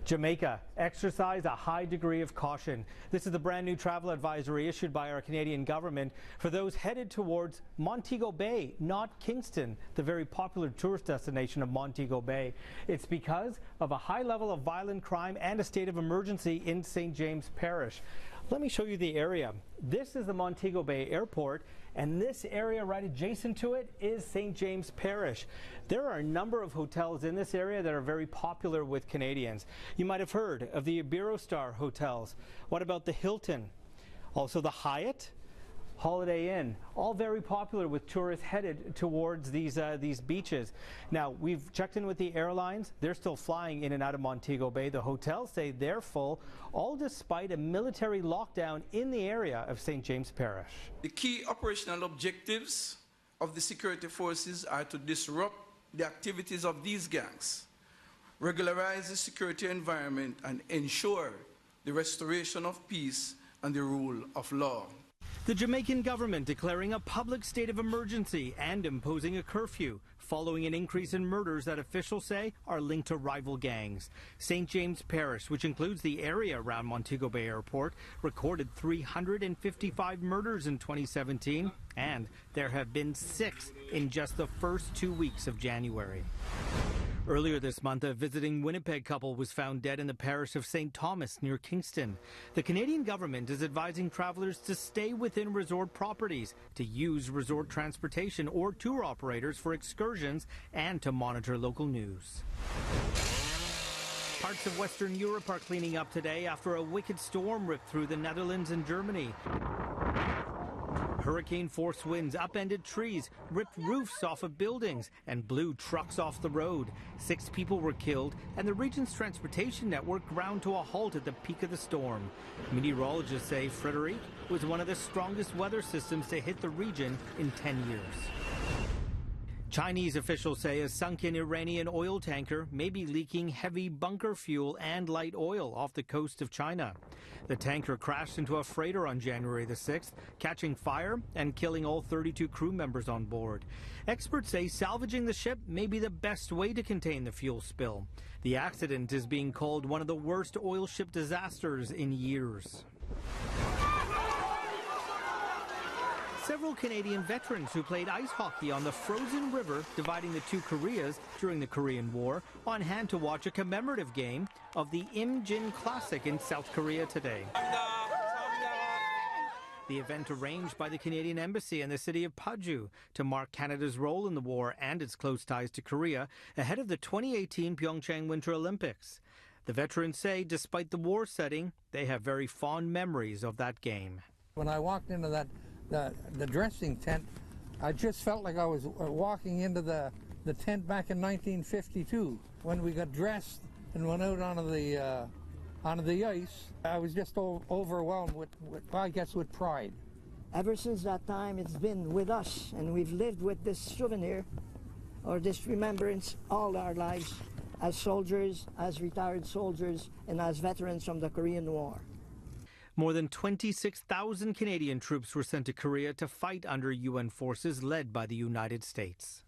Jamaica, exercise a high degree of caution. This is the brand new travel advisory issued by our Canadian government for those headed towards Montego Bay, not Kingston, the very popular tourist destination of Montego Bay. It's because of a high level of violent crime and a state of emergency in St. James Parish. Let me show you the area. This is the Montego Bay Airport, and this area right adjacent to it is St. James Parish. There are a number of hotels in this area that are very popular with Canadians. You might have heard of the Iberostar hotels. What about the Hilton? Also the Hyatt, Holiday Inn, all very popular with tourists headed towards these beaches. Now, we've checked in with the airlines. They're still flying in and out of Montego Bay. The hotels say they're full, all despite a military lockdown in the area of St. James Parish. The key operational objectives of the security forces are to disrupt the activities of these gangs, regularize the security environment, and ensure the restoration of peace and the rule of law. The Jamaican government declaring a public state of emergency and imposing a curfew following an increase in murders that officials say are linked to rival gangs. St. James Parish, which includes the area around Montego Bay Airport, recorded 355 murders in 2017, and there have been 6 in just the first 2 weeks of January. Earlier this month, a visiting Winnipeg couple was found dead in the parish of St. Thomas near Kingston. The Canadian government is advising travelers to stay within resort properties, to use resort transportation or tour operators for excursions, and to monitor local news. Parts of Western Europe are cleaning up today after a wicked storm ripped through the Netherlands and Germany. Hurricane-force winds upended trees, ripped roofs off of buildings, and blew trucks off the road. 6 people were killed, and the region's transportation network ground to a halt at the peak of the storm. Meteorologists say Frederic was one of the strongest weather systems to hit the region in 10 years. Chinese officials say a sunken Iranian oil tanker may be leaking heavy bunker fuel and light oil off the coast of China. The tanker crashed into a freighter on January the 6th, catching fire and killing all 32 crew members on board. Experts say salvaging the ship may be the best way to contain the fuel spill. The accident is being called one of the worst oil ship disasters in years. Several Canadian veterans who played ice hockey on the frozen river dividing the two Koreas during the Korean War on hand to watch a commemorative game of the Imjin Classic in South Korea today. The event arranged by the Canadian Embassy in the city of Paju to mark Canada's role in the war and its close ties to Korea ahead of the 2018 Pyeongchang Winter Olympics. The veterans say despite the war setting, they have very fond memories of that game. When I walked into the dressing tent, I just felt like I was walking into the tent back in 1952 when we got dressed and went out onto the ice. I was just overwhelmed with pride. Ever since that time, it's been with us, and we've lived with this souvenir or this remembrance all our lives as soldiers, as retired soldiers, and as veterans from the Korean War. More than 26,000 Canadian troops were sent to Korea to fight under UN forces led by the United States.